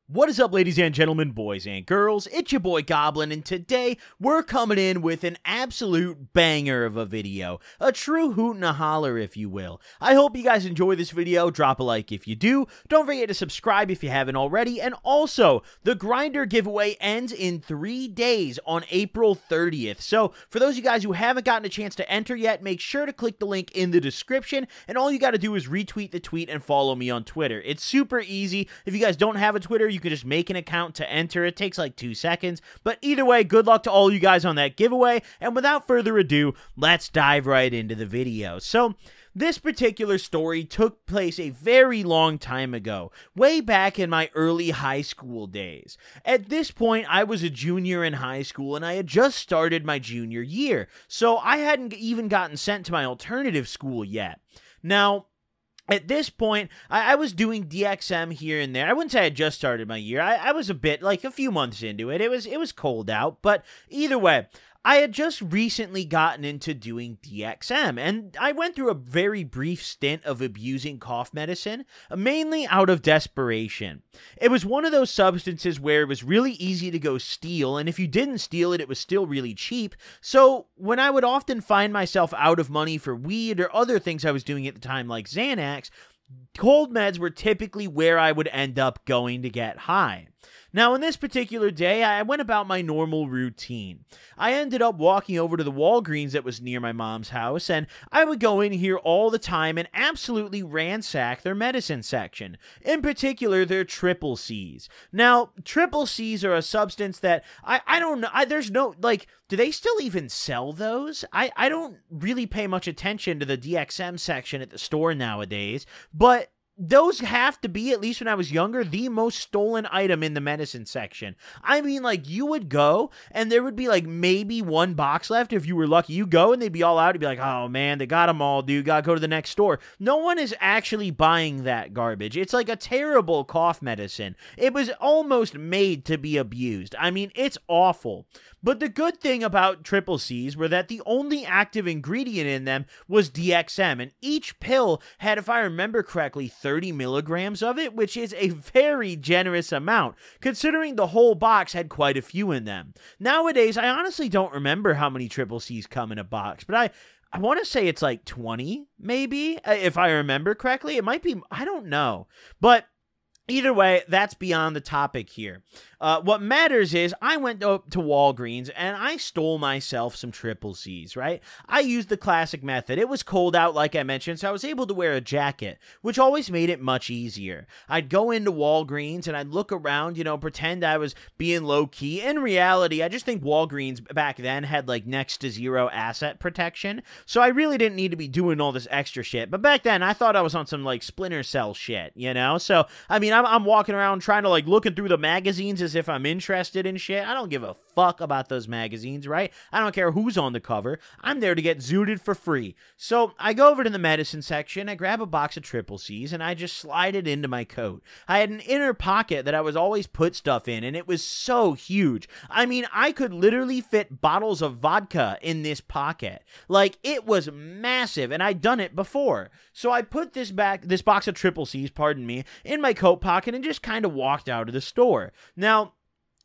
What is up, ladies and gentlemen, boys and girls? It's your boy Goblin, and today we're coming in with an absolute banger of a video. A true hoot and a holler, if you will. I hope you guys enjoy this video. Drop a like if you do. Don't forget to subscribe if you haven't already. And also, the Grinder giveaway ends in 3 days on April 30th. So, for those of you guys who haven't gotten a chance to enter yet, make sure to click the link in the description. And all you got to do is retweet the tweet and follow me on Twitter. It's super easy. If you guys don't have a Twitter, you can just make an account to enter. It takes like 2 seconds. But either way, good luck to all you guys on that giveaway. And without further ado, let's dive right into the video. So, this particular story took place a very long time ago, way back in my early high school days. At this point, I was a junior in high school and I had just started my junior year, so I hadn't even gotten sent to my alternative school yet. Now, at this point, I was doing DXM here and there. I wouldn't say I had just started my year. I was a bit, like a few months into it. It was cold out, but either way, I had just recently gotten into doing DXM, and I went through a very brief stint of abusing cough medicine, mainly out of desperation. It was one of those substances where it was really easy to go steal, and if you didn't steal it, it was still really cheap. So when I would often find myself out of money for weed or other things I was doing at the time, like Xanax, cold meds were typically where I would end up going to get high. Now, on this particular day, I went about my normal routine. I ended up walking over to the Walgreens that was near my mom's house, and I would go in here all the time and absolutely ransack their medicine section. In particular, their triple Cs. Now, triple Cs are a substance that I don't know, there's no, like, do they still even sell those? I don't really pay much attention to the DXM section at the store nowadays, but those have to be, at least when I was younger, the most stolen item in the medicine section. I mean, like, you would go, and there would be, like, maybe one box left if you were lucky. You go, and they'd be all out. You'd be like, oh, man, they got them all, dude. Gotta go to the next store. No one is actually buying that garbage. It's like a terrible cough medicine. It was almost made to be abused. I mean, it's awful. But the good thing about triple Cs were that the only active ingredient in them was DXM, and each pill had, if I remember correctly, 30 milligrams of it, which is a very generous amount, considering the whole box had quite a few in them. Nowadays, I honestly don't remember how many triple Cs come in a box, but I want to say it's like 20, maybe, if I remember correctly. It might be, I don't know, but either way, that's beyond the topic here. What matters is I went up to Walgreens and I stole myself some triple Cs, right? I used the classic method. It was cold out, like I mentioned, so I was able to wear a jacket, which always made it much easier. I'd go into Walgreens and I'd look around, pretend I was being low-key. In reality, I just think Walgreens back then had like next to zero asset protection, so I really didn't need to be doing all this extra shit. But back then, I thought I was on some like Splinter Cell shit, So, I mean, I'm walking around trying to like looking through the magazines as if I'm interested in shit. I don't give a fuck about those magazines, right? I don't care who's on the cover. I'm there to get zooted for free. So I go over to the medicine section, I grab a box of triple Cs, and I just slide it into my coat. I had an inner pocket that I was always put stuff in, and it was so huge. I mean, I could literally fit bottles of vodka in this pocket. Like, it was massive, and I'd done it before. So I put this box of triple Cs, pardon me, in my coat pocket and just kind of walked out of the store. Now,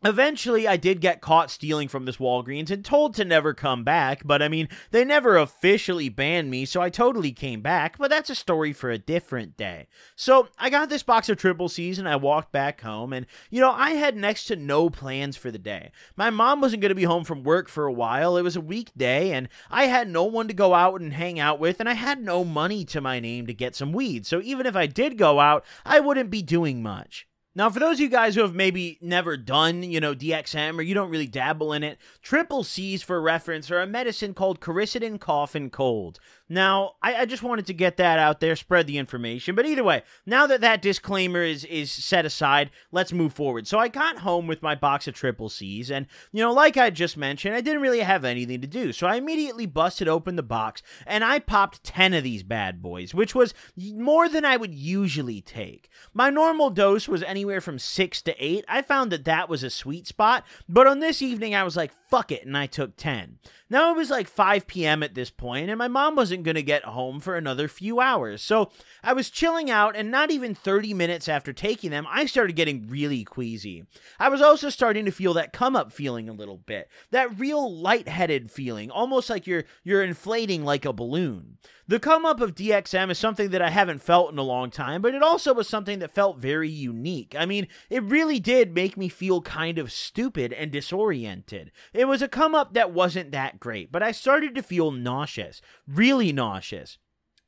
eventually, I did get caught stealing from this Walgreens and told to never come back, but I mean, they never officially banned me, so I totally came back, but that's a story for a different day. So, I got this box of triple Cs and I walked back home, and, I had next to no plans for the day. My mom wasn't going to be home from work for a while, it was a weekday, and I had no one to go out and hang out with, and I had no money to my name to get some weed, so even if I did go out, I wouldn't be doing much. Now, for those of you guys who have maybe never done, DXM, or you don't really dabble in it, triple Cs, for reference, are a medicine called quercetin cough and cold. Now, I just wanted to get that out there, spread the information, but either way, now that that disclaimer is set aside, let's move forward. So I got home with my box of triple Cs, and, like I just mentioned, I didn't really have anything to do, so I immediately busted open the box, and I popped 10 of these bad boys, which was more than I would usually take. My normal dose was anywhere anywhere from 6 to 8. I found that that was a sweet spot, but on this evening I was like, fuck it, and I took 10. Now it was like 5 p.m. at this point, and my mom wasn't going to get home for another few hours, so I was chilling out, and not even 30 minutes after taking them, I started getting really queasy. I was also starting to feel that come-up feeling a little bit, that real lightheaded feeling, almost like you're inflating like a balloon. The come-up of DXM is something that I haven't felt in a long time, but it also was something that felt very unique. I mean, it really did make me feel kind of stupid and disoriented. It was a come-up that wasn't that great, but I started to feel nauseous, really nauseous.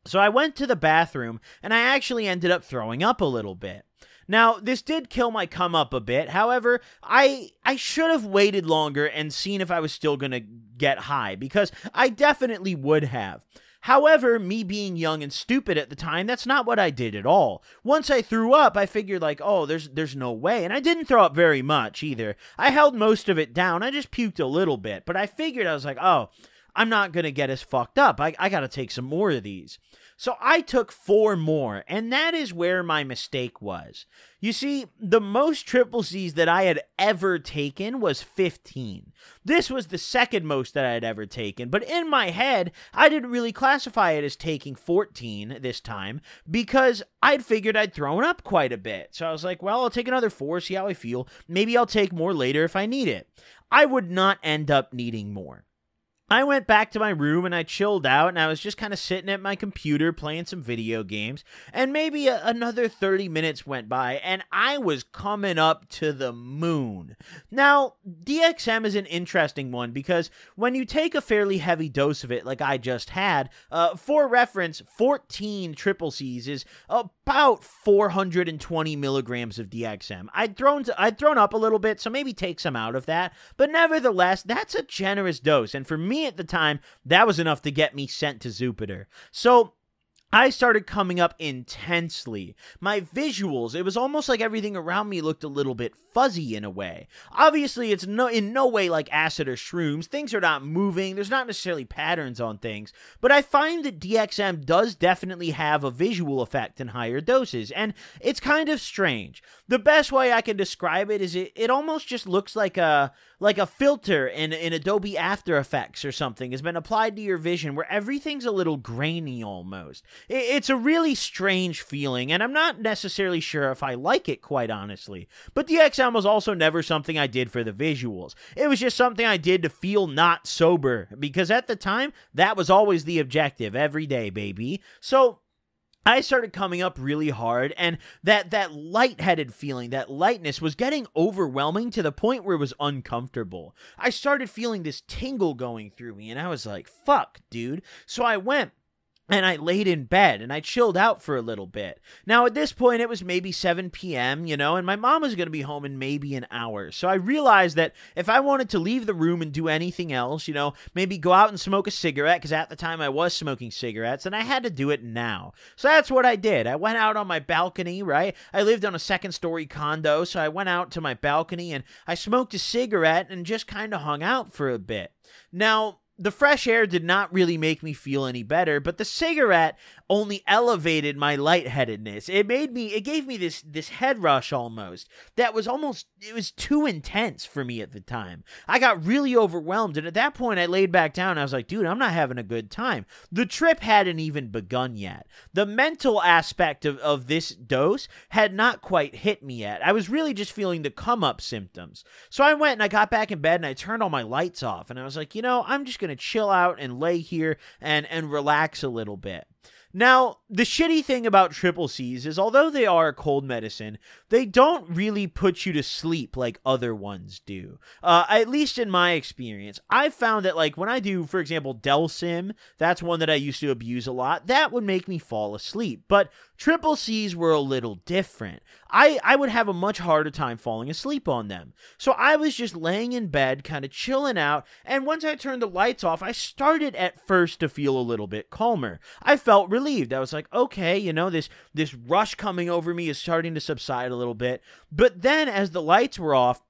So I went to the bathroom, and I actually ended up throwing up a little bit. Now, this did kill my come up a bit. However, I should have waited longer and seen if I was still going to get high, because I definitely would have. However, me being young and stupid at the time, that's not what I did at all. Once I threw up, I figured like, oh, there's no way. And I didn't throw up very much either. I held most of it down. I just puked a little bit. But I figured, I was like, oh, I'm not going to get as fucked up. I got to take some more of these. So I took 4 more, and that is where my mistake was. You see, the most triple C's that I had ever taken was 15. This was the second most that I had ever taken, but in my head, I didn't really classify it as taking 14 this time, because I'd figured I'd thrown up quite a bit. So I was like, well, I'll take another 4, see how I feel. Maybe I'll take more later if I need it. I would not end up needing more. I went back to my room and I chilled out, and I was just kind of sitting at my computer playing some video games, and maybe another 30 minutes went by and I was coming up to the moon. Now, DXM is an interesting one because when you take a fairly heavy dose of it like I just had, for reference, 14 triple C's is about 420 milligrams of DXM. I'd thrown up a little bit, so maybe take some out of that, but nevertheless, that's a generous dose, and for me at the time, that was enough to get me sent to Jupiter. So I started coming up intensely. My visuals, it was almost like everything around me looked a little bit fuzzy in a way. Obviously, it's in no way like acid or shrooms. Things are not moving. There's not necessarily patterns on things. But I find that DXM does definitely have a visual effect in higher doses, and it's kind of strange. The best way I can describe it is it almost just looks like a filter in Adobe After Effects or something has been applied to your vision where everything's a little grainy almost. It's a really strange feeling, and I'm not necessarily sure if I like it, quite honestly. But DXM was also never something I did for the visuals. It was just something I did to feel not sober, because at the time, that was always the objective, every day, baby. So I started coming up really hard, and that lightheaded feeling, that lightness, was getting overwhelming to the point where it was uncomfortable. I started feeling this tingle going through me, and I was like, fuck, dude. So I went and I laid in bed, and I chilled out for a little bit. Now, at this point, it was maybe 7 p.m., and my mom was going to be home in maybe an hour. So I realized that if I wanted to leave the room and do anything else, maybe go out and smoke a cigarette, because at the time I was smoking cigarettes, and I had to do it now. So that's what I did. I went out on my balcony, right? I lived on a second-story condo, so I went out to my balcony, and I smoked a cigarette and just kind of hung out for a bit. Now, the fresh air did not really make me feel any better, but the cigarette only elevated my lightheadedness. It gave me this head rush almost. It was too intense for me at the time. I got really overwhelmed, and at that point I laid back down and I was like, dude, I'm not having a good time. The trip hadn't even begun yet. The mental aspect of this dose had not quite hit me yet. I was really just feeling the come-up symptoms. So I went and I got back in bed and I turned all my lights off, and I was like, I'm just going to chill out and lay here and relax a little bit. Now, the shitty thing about triple C's is although they are a cold medicine, they don't really put you to sleep like other ones do. At least in my experience. I've found that like when I do, for example, Delsim, that's one that I used to abuse a lot, that would make me fall asleep. But triple C's were a little different. I would have a much harder time falling asleep on them. So I was just laying in bed, kind of chilling out, and once I turned the lights off, I started at first to feel a little bit calmer. I felt relieved. I was like, okay, this rush coming over me is starting to subside a little bit. But then as the lights were off,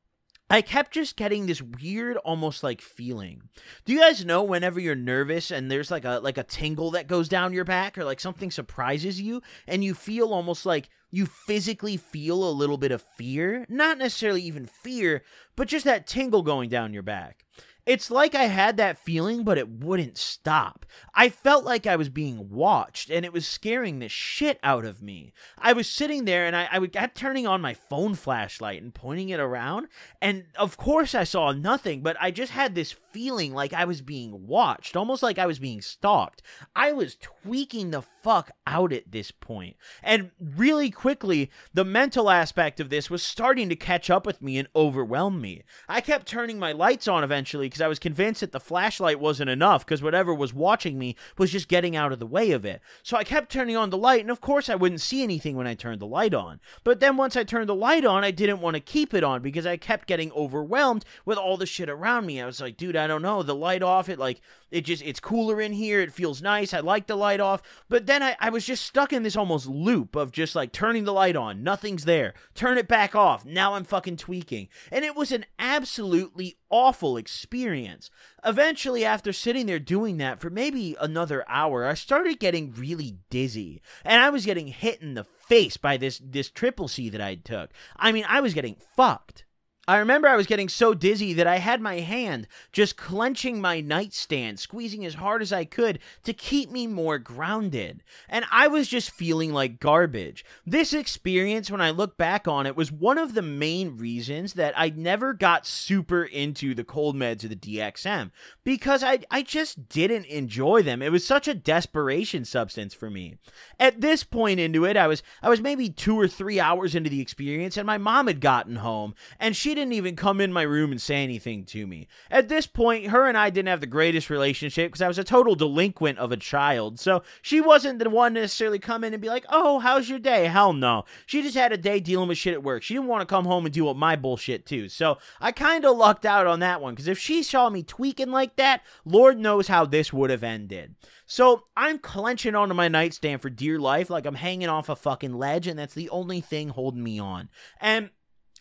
I kept just getting this weird, almost like feeling. Do you guys know whenever you're nervous and there's like a tingle that goes down your back, or like something surprises you and you feel almost like you physically feel a little bit of fear? Not necessarily even fear, but just that tingle going down your back. It's like I had that feeling, but it wouldn't stop. I felt like I was being watched, and it was scaring the shit out of me. I was sitting there, and I kept turning on my phone flashlight and pointing it around, and of course I saw nothing, but I just had this feeling like I was being watched, almost like I was being stalked. I was tweaking the fuck out at this point, and really quickly, the mental aspect of this was starting to catch up with me and overwhelm me. I kept turning my lights on eventually, because I was convinced that the flashlight wasn't enough, because whatever was watching me was just getting out of the way of it. So I kept turning on the light, and of course I wouldn't see anything when I turned the light on. But then once I turned the light on, I didn't want to keep it on, because I kept getting overwhelmed with all the shit around me. I was like, dude, I don't know, the light off, it's cooler in here, it feels nice, I like the light off. But then I was just stuck in this almost loop of just like turning the light on, nothing's there, turn it back off, now I'm fucking tweaking. And it was an absolutely awful experience. Eventually, after sitting there doing that for maybe another hour, I started getting really dizzy, and I was getting hit in the face by this triple C that I took. I mean, I was getting fucked. I remember I was getting so dizzy that I had my hand just clenching my nightstand, squeezing as hard as I could to keep me more grounded. And I was just feeling like garbage. This experience, when I look back on it, was one of the main reasons that I never got super into the cold meds or the DXM, because I just didn't enjoy them. It was such a desperation substance for me. At this point into it, I was maybe 2 or 3 hours into the experience, and my mom had gotten home, and she didn't even come in my room and say anything to me. At this point, her and I didn't have the greatest relationship because I was a total delinquent of a child, so she wasn't the one to necessarily come in and be like, oh, how's your day? Hell no. She just had a day dealing with shit at work. She didn't want to come home and deal with my bullshit too, so I kind of lucked out on that one, because if she saw me tweaking like that, Lord knows how this would have ended. So I'm clenching onto my nightstand for dear life like I'm hanging off a fucking ledge, and that's the only thing holding me on. And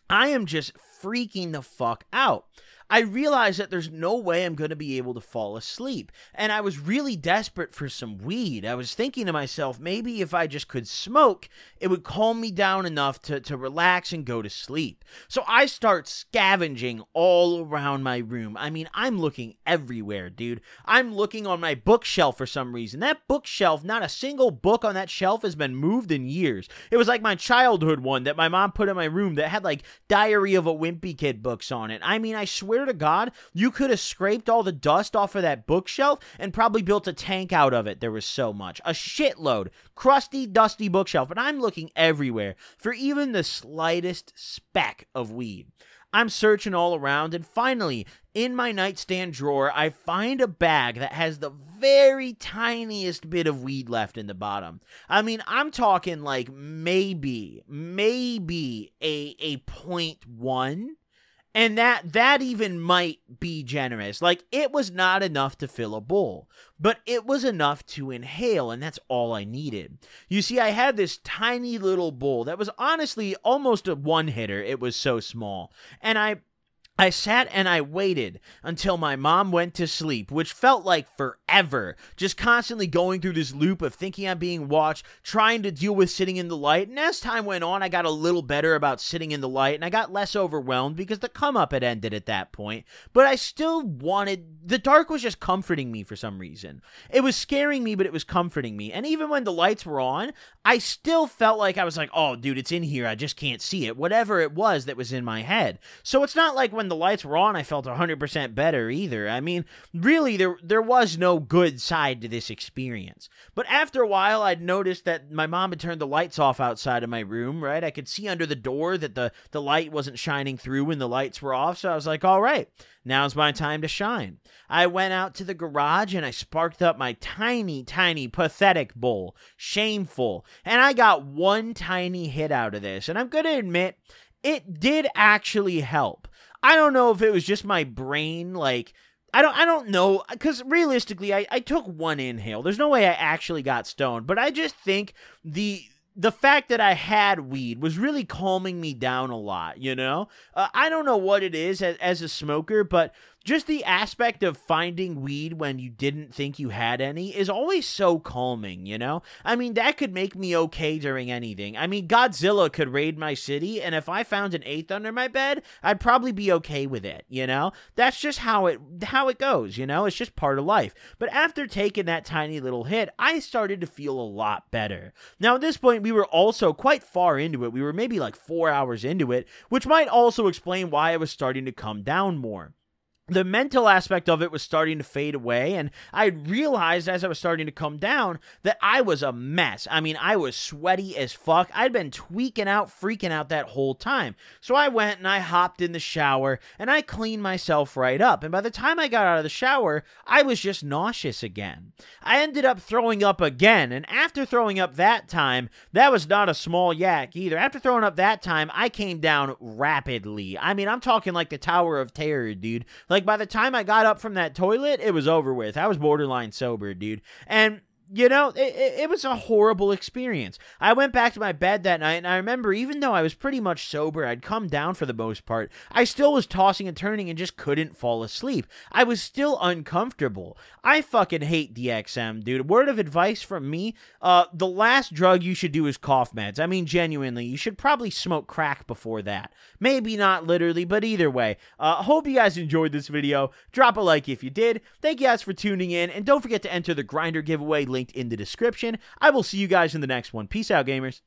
I am just freaking the fuck out. I realized that there's no way I'm going to be able to fall asleep, and I was really desperate for some weed. I was thinking to myself, maybe if I just could smoke, it would calm me down enough to relax and go to sleep. So I start scavenging all around my room. I mean, I'm looking everywhere, dude. I'm looking on my bookshelf for some reason. That bookshelf, not a single book on that shelf has been moved in years. It was like my childhood one that my mom put in my room that had like Diary of a Wimpy Kid books on it. I mean, I swear to God, you could have scraped all the dust off of that bookshelf and probably built a tank out of it. There was so much. A shitload. Crusty, dusty bookshelf. And I'm looking everywhere for even the slightest speck of weed. I'm searching all around, and finally, in my nightstand drawer, I find a bag that has the very tiniest bit of weed left in the bottom. I mean, I'm talking like maybe a 0.1. And that even might be generous. Like, it was not enough to fill a bowl, but it was enough to inhale, and that's all I needed. You see, I had this tiny little bowl that was honestly almost a one-hitter. It was so small. And I sat and I waited until my mom went to sleep, which felt like forever, just constantly going through this loop of thinking I'm being watched, trying to deal with sitting in the light. And as time went on, I got a little better about sitting in the light, and I got less overwhelmed because the come-up had ended at that point. But I still the dark was just comforting me for some reason. It was scaring me, but it was comforting me. And even when the lights were on, I still felt like I was like, oh, dude, it's in here, I just can't see it. Whatever it was that was in my head. So it's not like when the lights were on, I felt 100% better either. I mean, really, there was no good side to this experience. But after a while, I'd noticed that my mom had turned the lights off outside of my room, right? I could see under the door that the light wasn't shining through when the lights were off, so I was like, all right, now's my time to shine. I went out to the garage and I sparked up my tiny, pathetic bowl. Shameful. And I got one tiny hit out of this, and I'm going to admit, it did actually help. I don't know if it was just my brain, like, I don't know, because realistically, I took one inhale. There's no way I actually got stoned, but I just think the the fact that I had weed was really calming me down a lot, you know? I don't know what it is as a smoker, but just the aspect of finding weed when you didn't think you had any is always so calming, you know? I mean, that could make me okay during anything. I mean, Godzilla could raid my city, and if I found an eighth under my bed, I'd probably be okay with it, you know? That's just how it goes, you know? It's just part of life. But after taking that tiny little hit, I started to feel a lot better. Now, at this point, we were also quite far into it. We were maybe like 4 hours into it, which might also explain why I was starting to come down more. The mental aspect of it was starting to fade away, and I realized as I was starting to come down that I was a mess. I mean, I was sweaty as fuck. I'd been tweaking out, freaking out that whole time. So I went and I hopped in the shower, and I cleaned myself right up. And by the time I got out of the shower, I was just nauseous again. I ended up throwing up again, and after throwing up that time, that was not a small yak either. After throwing up that time, I came down rapidly. I mean, I'm talking like the Tower of Terror, dude. Like, by the time I got up from that toilet, it was over with. I was borderline sober, dude. And, you know, it was a horrible experience. I went back to my bed that night, and I remember even though I was pretty much sober, I'd come down for the most part, I still was tossing and turning and just couldn't fall asleep. I was still uncomfortable. I fucking hate DXM, dude. Word of advice from me, the last drug you should do is cough meds. I mean, genuinely, you should probably smoke crack before that. Maybe not literally, but either way. Hope you guys enjoyed this video. Drop a like if you did. Thank you guys for tuning in, and don't forget to enter the Grinder giveaway link in the description. I will see you guys in the next one. Peace out, gamers.